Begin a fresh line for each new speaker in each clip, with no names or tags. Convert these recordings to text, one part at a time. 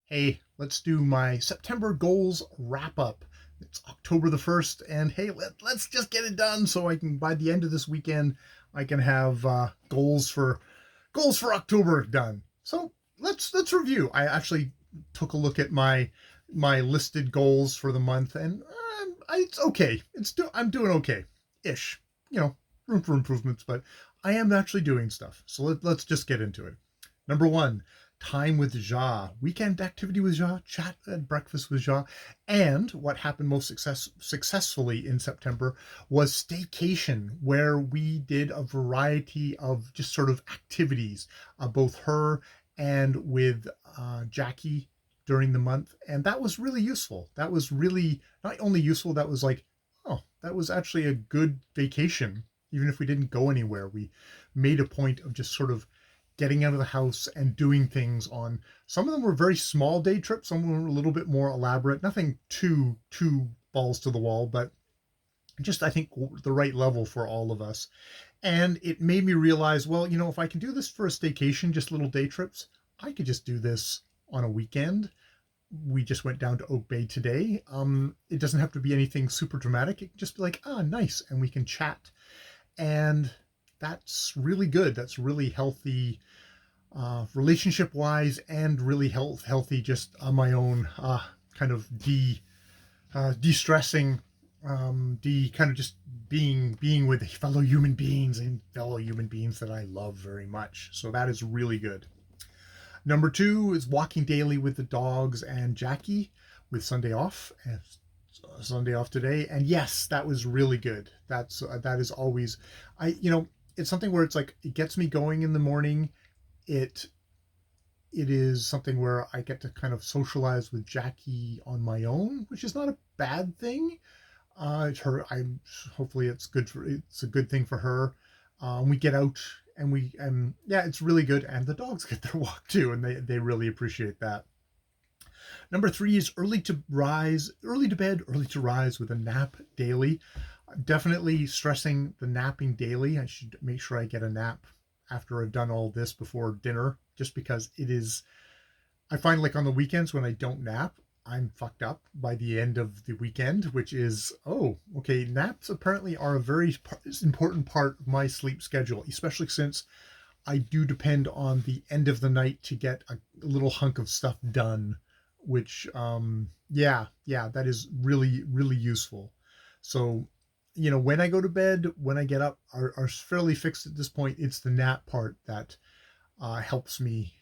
Hey, let's do my September goals wrap up. It's October the 1st, and hey, let's just get it done so I can, by the end of this weekend, I can have goals for October done. So let's review. I actually took a look at my listed goals for the month, and it's okay. I'm doing okay, ish. You know, room for improvements, but I am actually doing stuff. So let's just get into it. Number one, time with Ja, weekend activity with Ja, chat at breakfast with Ja, and what happened most successfully in September was staycation, where we did a variety of just sort of activities, both her and with Jackie during the month, and that was really useful. That was really not only useful, that was like, oh, that was actually a good vacation. Even if we didn't go anywhere, we made a point of just sort of getting out of the house and doing things. On some of them were very small day trips, some were a little bit more elaborate, nothing too balls to the wall, but just I think the right level for all of us. And it made me realize, well, if I can do this for a staycation, just little day trips, I could just do this on a weekend. We just went down to Oak Bay today. It doesn't have to be anything super dramatic. It can just be like, nice, and we can chat. And that's really good. That's really healthy, relationship wise, and really healthy just on my own, kind of de-stressing, de kind of just being with fellow human beings and fellow human beings that I love very much. So that is really good. Number two is walking daily with the dogs and Jackie with Sunday off. And Sunday off today, and yes, that was really good. That is always, I it's something where it's like it gets me going in the morning. It it is something where I get to kind of socialize with Jackie on my own, which is not a bad thing. It's her. I'm hopefully it's a good thing for her. We get out and yeah, it's really good, and the dogs get their walk too, and they really appreciate that. Number three is early to bed, early to rise with a nap daily. Definitely stressing the napping daily. I should make sure I get a nap after I've done all this before dinner, just because I find like on the weekends when I don't nap, I'm fucked up by the end of the weekend, which is, oh, okay, naps apparently are a very important part of my sleep schedule, especially since I do depend on the end of the night to get a little hunk of stuff done, which, yeah, that is really, really useful. So, when I go to bed, when I get up, are fairly fixed at this point. It's the nap part that helps me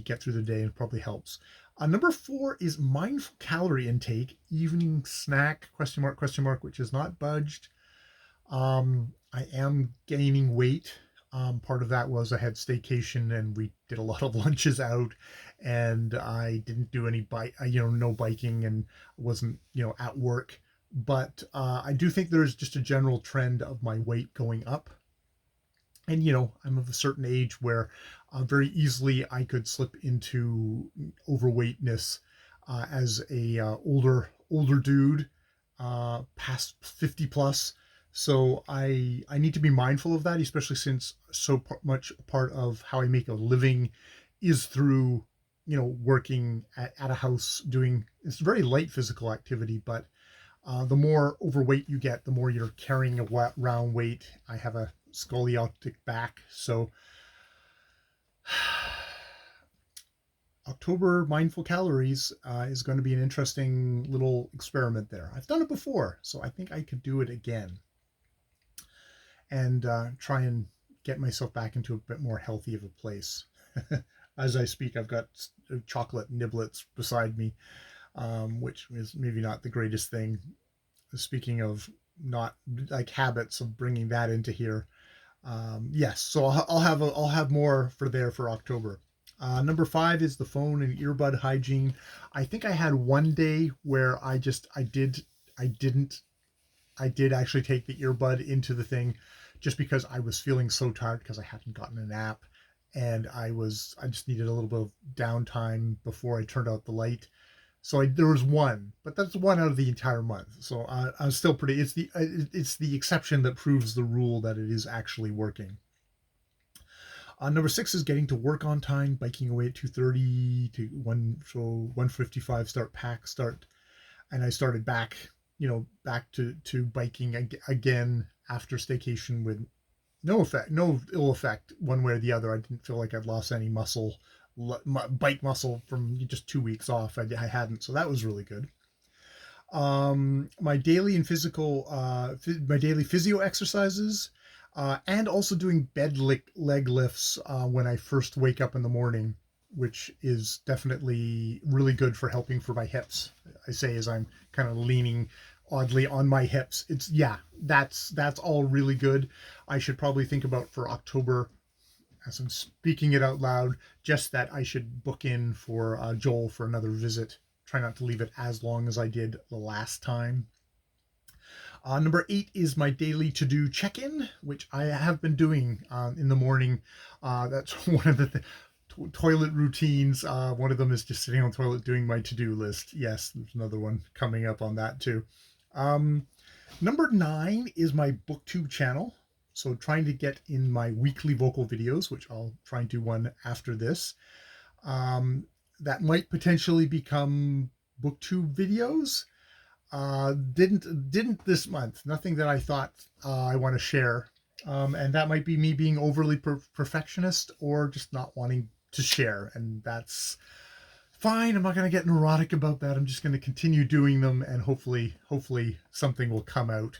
get through the day, and probably helps. Number four is mindful calorie intake, evening snack, question mark, which is not budged. I am gaining weight. Part of that was I had staycation and we did a lot of lunches out, and I didn't do any no biking, and wasn't, at work. But I do think there's just a general trend of my weight going up. And, I'm of a certain age where very easily I could slip into overweightness as a older dude, past 50 plus. So I need to be mindful of that, especially since much part of how I make a living is through, working at a house, doing it's very light physical activity. But the more overweight you get, the more you're carrying around weight. I have a scoliotic back, so October mindful calories is going to be an interesting little experiment there. I've done it before, so I think I could do it again, and try and get myself back into a bit more healthy of a place. As I speak, I've got chocolate niblets beside me, which is maybe not the greatest thing. Speaking of not like habits of bringing that into here, yes. So I'll have more for October. Number five is the phone and earbud hygiene. I think I had one day where I did actually take the earbud into the thing, just because I was feeling so tired because I hadn't gotten a nap, and I just needed a little bit of downtime before I turned out the light. So there was one, but that's one out of the entire month. So I'm still pretty. It's the exception that proves the rule that it is actually working. Number 6 is getting to work on time, biking away at 2:30 to 1:55 start, and I started back, back to biking again after staycation with no ill effect one way or the other. I didn't feel like I'd lost any bike muscle from just 2 weeks off. I hadn't, so that was really good. My daily and my daily physio exercises, and also doing leg lifts when I first wake up in the morning, which is definitely really good for helping for my hips. I say as I'm kind of leaning oddly on my hips. That's all really good. I should probably think about for October, as I'm speaking it out loud, just that I should book in for Joel for another visit. Try not to leave it as long as I did the last time. Number 8 is my daily to-do check-in, which I have been doing in the morning. That's one of the toilet routines. One of them is just sitting on the toilet doing my to-do list. Yes, there's another one coming up on that too. Number 9 is my booktube channel. So trying to get in my weekly vocal videos, which I'll try and do one after this. That might potentially become booktube videos. Didn't this month. Nothing that I thought I want to share. And that might be me being overly perfectionist or just not wanting to share. And that's fine. I'm not going to get neurotic about that. I'm just going to continue doing them, and hopefully something will come out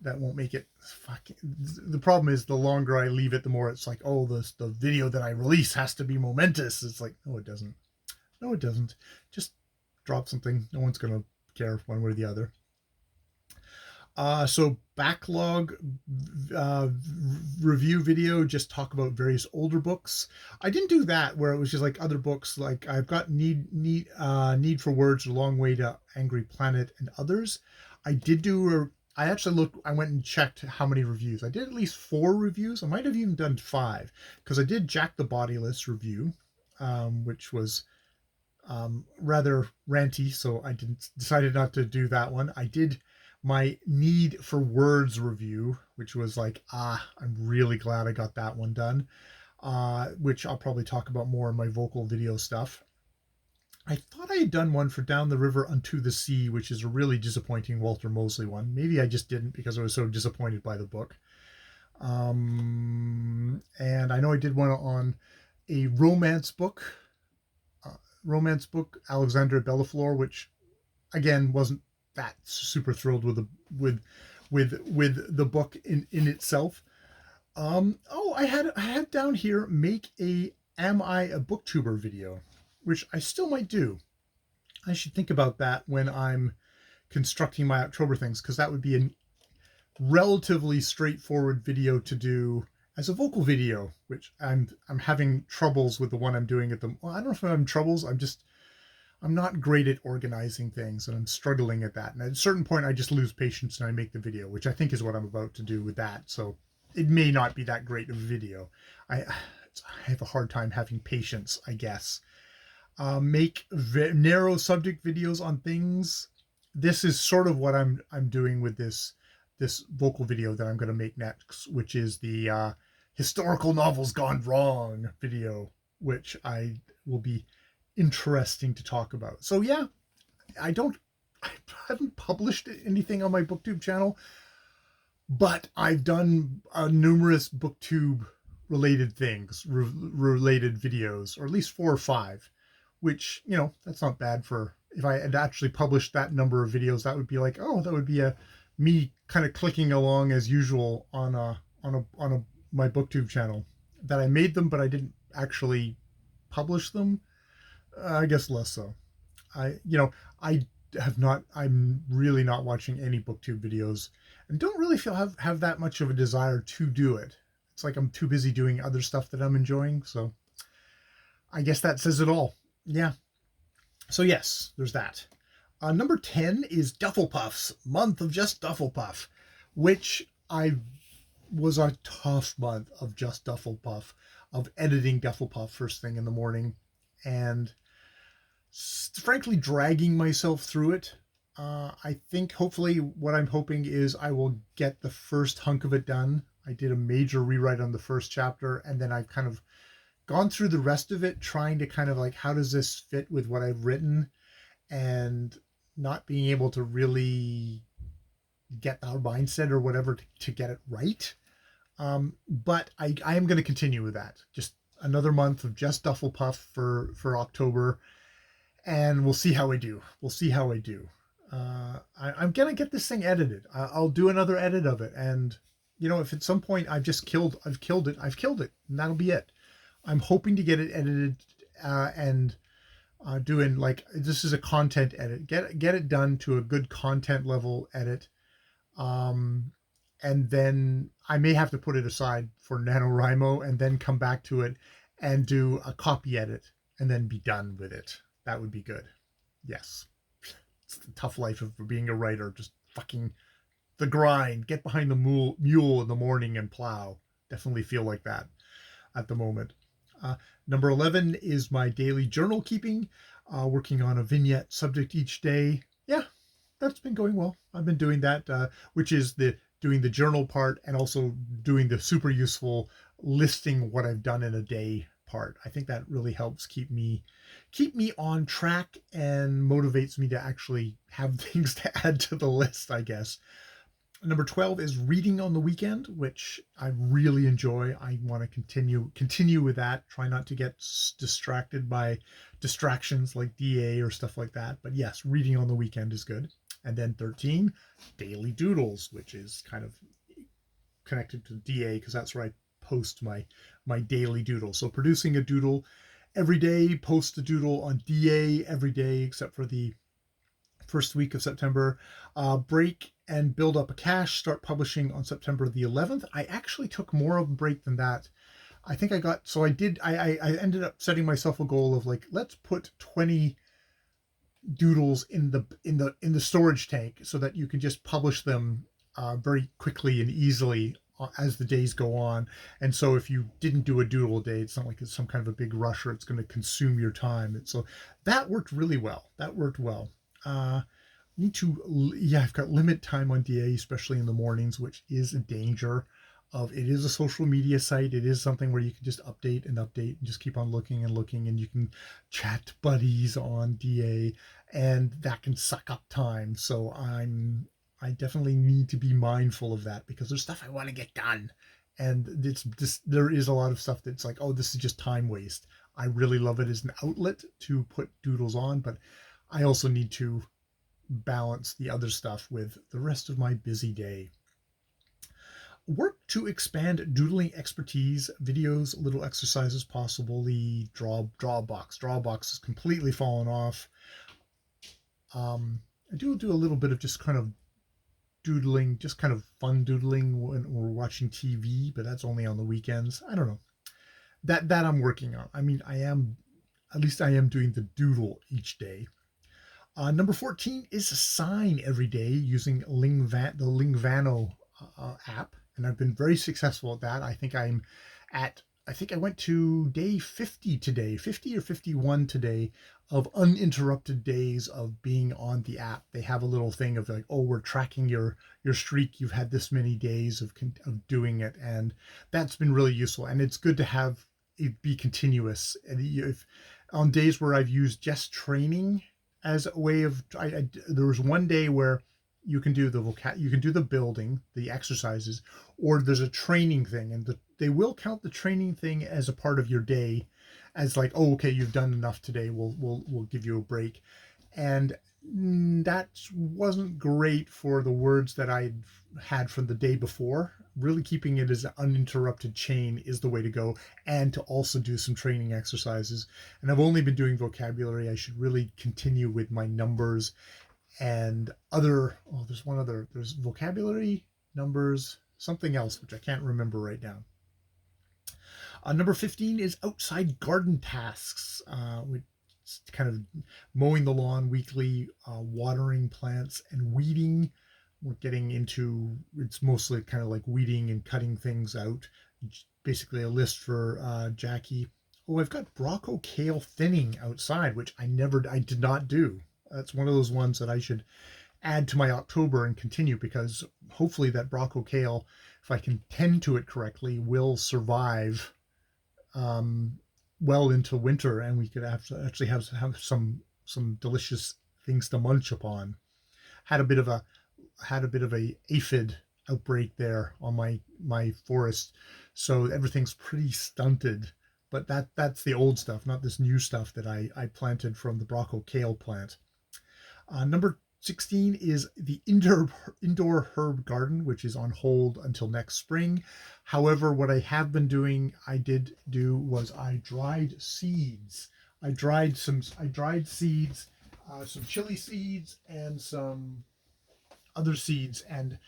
that won't make it fucking. The problem is the longer I leave it, the more it's like, oh, the video that I release has to be momentous. It's like, no, it doesn't. No, it doesn't. Just drop something. No one's going to care one way or the other. So backlog review video, just talk about various older books. I didn't do that where it was just like other books, like I've got Need for Words, A Long Way to Angry Planet, and others. I went and checked how many reviews. I did at least 4 reviews. I might have even done 5, because I did Jack the Bodyless review, which was rather ranty, so I decided not to do that one. I did my Need for Words review, which was like, I'm really glad I got that one done, which I'll probably talk about more in my vocal video stuff. I thought I had done one for Down the River Unto the Sea, which is a really disappointing Walter Mosley one. Maybe I just didn't because I was so disappointed by the book. And I know I did one on a romance book, Alexandra Bellafleur, which again wasn't that super thrilled with the book in itself. I had down here make a Am I a Booktuber video, which I still might do. I should think about that when I'm constructing my October things, because that would be a relatively straightforward video to do as a vocal video, which I'm having troubles with the one I'm doing well, I don't know if I'm having troubles. I'm not great at organizing things, and I'm struggling at that. And at a certain point, I just lose patience and I make the video, which I think is what I'm about to do with that. So it may not be that great of a video. I have a hard time having patience, I guess. Make narrow subject videos on things. This is sort of what I'm doing with this vocal video that I'm going to make next, which is the historical novels gone wrong video, which I will be interesting to talk about. So yeah, I haven't published anything on my booktube channel, but I've done numerous booktube related things, related videos, or at least 4 or 5, which, that's not bad. For if I had actually published that number of videos, that would be like, that would be me kind of clicking along as usual on my booktube channel, that I made them but I didn't actually publish them. I guess less so. I'm really not watching any booktube videos, and don't really have that much of a desire to do it. It's like I'm too busy doing other stuff that I'm enjoying. So I guess that says it all. Yeah. So yes, there's that. Number 10 is Duffel Puffs, month of just Duffel Puff, which was a tough month of just Duffel Puff, of editing Duffel Puff first thing in the morning, and frankly dragging myself through it. I think hopefully what I'm hoping is I will get the first hunk of it done. I did a major rewrite on the first chapter, and then I've kind of gone through the rest of it trying to kind of like, how does this fit with what I've written, and not being able to really get our mindset or whatever to get it right. But I am going to continue with that. Just another month of just Dufflepuff for October, and we'll see how I do. We'll see how I do. I'm gonna get this thing edited. I'll do another edit of it, and if at some point I've killed it, and that'll be it. I'm hoping to get it edited, and doing like, this is a content edit. Get it done to a good content level edit, and then I may have to put it aside for NaNoWriMo and then come back to it and do a copy edit and then be done with it. That would be good. Yes. It's the tough life of being a writer. Just fucking the grind. Get behind the mule in the morning and plow. Definitely feel like that at the moment. Number 11 is my daily journal keeping, working on a vignette subject each day. Yeah, that's been going well. I've been doing that, which is doing the journal part and also doing the super useful listing what I've done in a day part. I think that really helps keep me on track and motivates me to actually have things to add to the list, I guess. Number 12 is reading on the weekend, which I really enjoy. I want to continue with that. Try not to get distracted by distractions like DA or stuff like that. But yes, reading on the weekend is good. And then 13, daily doodles, which is kind of connected to DA because that's where I post my daily doodle. So producing a doodle every day, post a doodle on DA every day except for the first week of September. Break and build up a cache, start publishing on September the 11th. I actually took more of a break than that. I think I ended up setting myself a goal of like, let's put 20 doodles in the storage tank so that you can just publish them very quickly and easily as the days go on. And so if you didn't do a doodle a day, it's not like it's some kind of a big rush or it's going to consume your time. And so that worked really well. That worked well. I've got limit time on DA, especially in the mornings, which is a danger of, it is a social media site. It is something where you can just update and just keep on looking and looking, and you can chat buddies on DA, and that can suck up time. So I definitely need to be mindful of that because there's stuff I want to get done. And there is a lot of stuff that's like, oh, this is just time waste. I really love it as an outlet to put doodles on, but I also need to balance the other stuff with the rest of my busy day. Work to expand doodling expertise, videos, little exercises, possibly Drawbox. Drawbox has completely fallen off. I do a little bit of just kind of doodling, just kind of fun doodling when we're watching TV, but that's only on the weekends. I don't know. That I'm working on. I mean, I am doing the doodle each day. Number 14 is a sign every day using the Lingvano app, and I've been very successful at that. I think I went to day 50 today, 50 or 51 today, of uninterrupted days of being on the app. They have a little thing of like, oh, we're tracking your streak. You've had this many days of doing it, and that's been really useful. And it's good to have it be continuous. And if on days where I've used just training as a way of, there was one day where you can do the building, the exercises, or there's a training thing, and they will count the training thing as a part of your day, as like, oh, okay, you've done enough today. We'll give you a break, and that wasn't great for the words that I had from the day before. Really keeping it as an uninterrupted chain is the way to go, and to also do some training exercises. And I've only been doing vocabulary. I should really continue with my numbers and there's vocabulary, numbers, something else, which I can't remember right now. Number 15 is outside garden tasks, which is kind of mowing the lawn weekly, watering plants, and weeding. We're getting into, it's mostly kind of like weeding and cutting things out. Basically a list for Jackie. Oh, I've got Brocco kale thinning outside, which I did not do. That's one of those ones that I should add to my October and continue, because hopefully that Brocco kale, if I can tend to it correctly, will survive well into winter, and we could actually have some delicious things to munch upon. Had a bit of a aphid outbreak there on my forest, so everything's pretty stunted. But that's the old stuff, not this new stuff that I planted from the Brocco kale plant. Number 16 is the indoor herb garden, which is on hold until next spring. However, what I have been doing, I did do was I dried seeds. I dried seeds, some chili seeds and some other seeds, and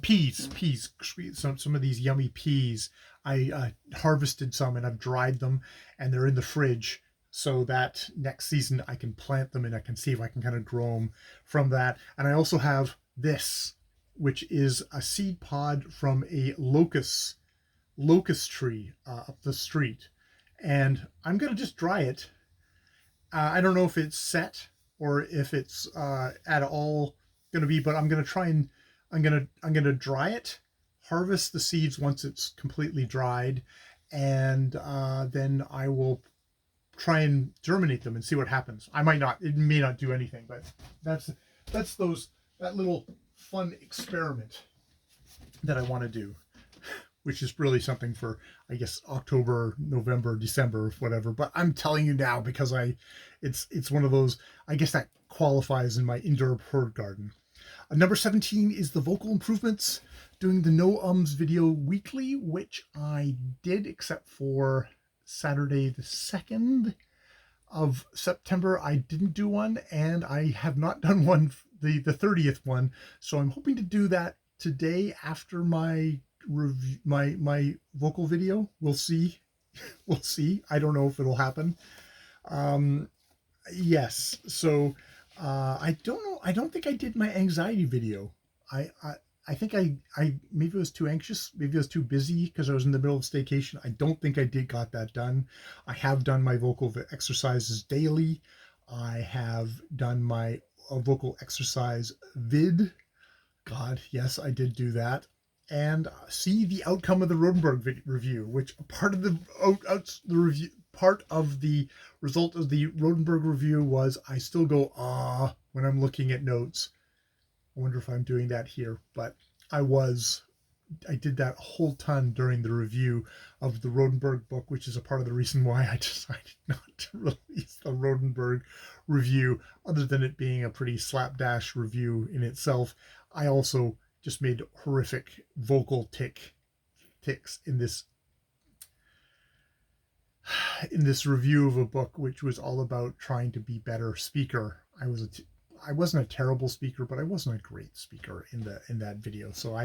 peas, some of these yummy peas. I harvested some and I've dried them, and they're in the fridge so that next season I can plant them and I can see if I can kind of grow them from that. And I also have this, which is a seed pod from a locust tree up the street, and I'm gonna just dry it. I don't know if it's set or if it's at all going to be, but I'm going to try and I'm going to dry it, harvest the seeds once it's completely dried, and then I will try and germinate them and see what happens. I might not, it may not do anything, but that's that little fun experiment that I want to do, which is really something for, I guess, October, November, December, whatever. But I'm telling you now because it's one of those, I guess that qualifies in my indoor herb garden. Number 17 is the vocal improvements, doing the no ums video weekly, which I did except for Saturday the 2nd of September. I didn't do one, and I have not done one, the 30th one. So I'm hoping to do that today after my review, my vocal video. We'll see. We'll see. I don't know if it'll happen. Yes. So I don't know. I don't think I did my anxiety video. I think I maybe I was too anxious. Maybe I was too busy because I was in the middle of staycation. I don't think I got that done. I have done my vocal exercises daily. I have done my vocal exercise vid. God, yes, I did do that. And see the outcome of the Rodenberg review, which part of the review, part of the result of the Rodenberg review was I still go when I'm looking at notes. I wonder if I'm doing that here, but I did that a whole ton during the review of the Rodenberg book, which is a part of the reason why I decided not to release the Rodenberg review, other than it being a pretty slapdash review in itself. I also just made horrific vocal ticks in this review of a book, which was all about trying to be better speaker. I wasn't a terrible speaker, but I wasn't a great speaker in that video. So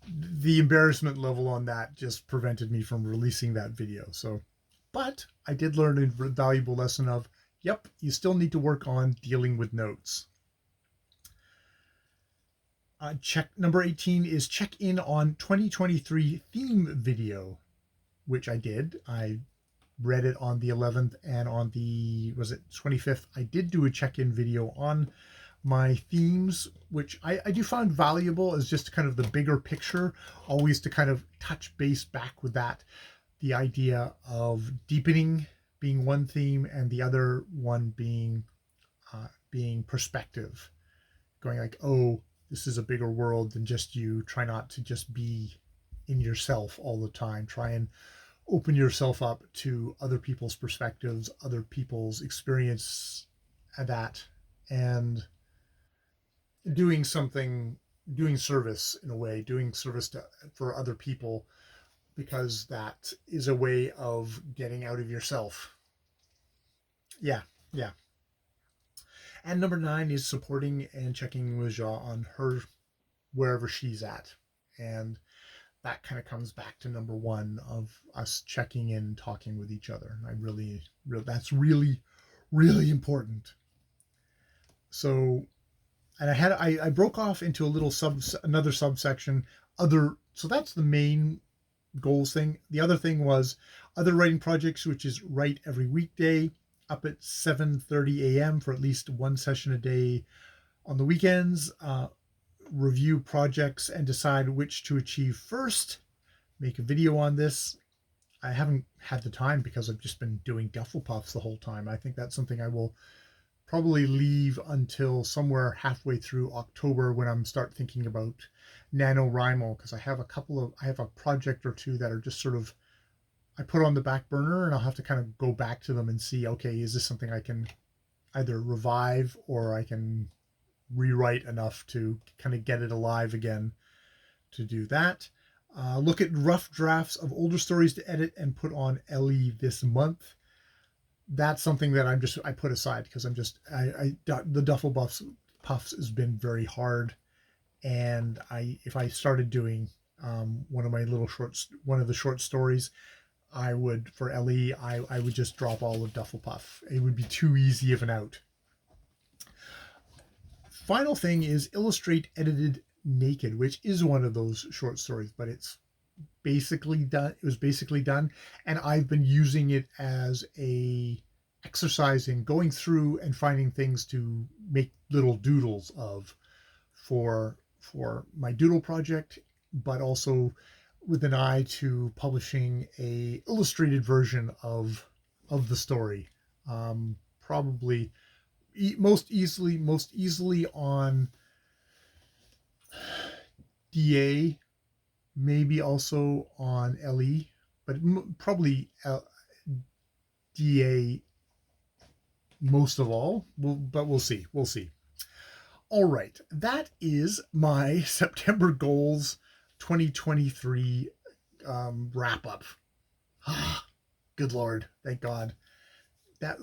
the embarrassment level on that just prevented me from releasing that video. So, but I did learn a valuable lesson of, yep, you still need to work on dealing with notes. Number 18 is check in on 2023 theme video, which I did. I read it on the 11th, and on the 25th I did do a check-in video on my themes, which I do find valuable as just kind of the bigger picture, always to kind of touch base back with that, the idea of deepening being one theme and the other one being perspective, going like, oh, this is a bigger world than just you. Try not to just be in yourself all the time. Try and open yourself up to other people's perspectives, other people's experience at that, and doing service in a way, doing service for other people, because that is a way of getting out of yourself. Yeah. And number 9 is supporting and checking with Ja on her wherever she's at. And that kind of comes back to number 1 of us checking in, talking with each other. That's really, really important. So, and I broke off into another subsection, so that's the main goals thing. The other thing was other writing projects, which is write every weekday up at 7:30 a.m. for at least one session a day on the weekends, review projects and decide which to achieve first, make a video on this. I haven't had the time because I've just been doing duffel puffs the whole time. I think that's something I will probably leave until somewhere halfway through October when I'm start thinking about NaNoWriMo, because I have a project or two that are just sort of I put on the back burner, and I'll have to kind of go back to them and see, okay, is this something I can either revive or I can rewrite enough to kind of get it alive again to do that. Look at rough drafts of older stories to edit and put on LE this month. That's something that I put aside because the Duffel Buffs Puffs has been very hard, and if I started doing one of the short stories, I would for LE I would just drop all of Duffel Puff. It would be too easy of an out. Final thing is Illustrate Edited Naked, which is one of those short stories, but it's basically done. It was basically done, and I've been using it as a exercise in going through and finding things to make little doodles of for my doodle project, but also with an eye to publishing a illustrated version of the story. Probably most easily on DA, maybe also on LE, but probably DA most of all. But we'll see. We'll see. All right, that is my September goals 2023 wrap up. Good Lord, thank God. That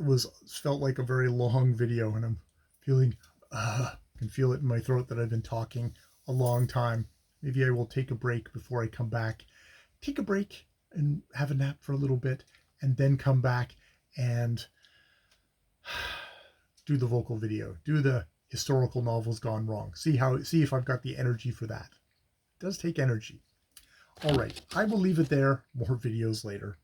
felt like a very long video, and I'm feeling can feel it in my throat that I've been talking a long time. Maybe I will take a break before I come back. Take a break and have a nap for a little bit, and then come back and do the vocal video, do the historical novels gone wrong. See if I've got the energy for that. It does take energy. All right, I will leave it there. More videos later.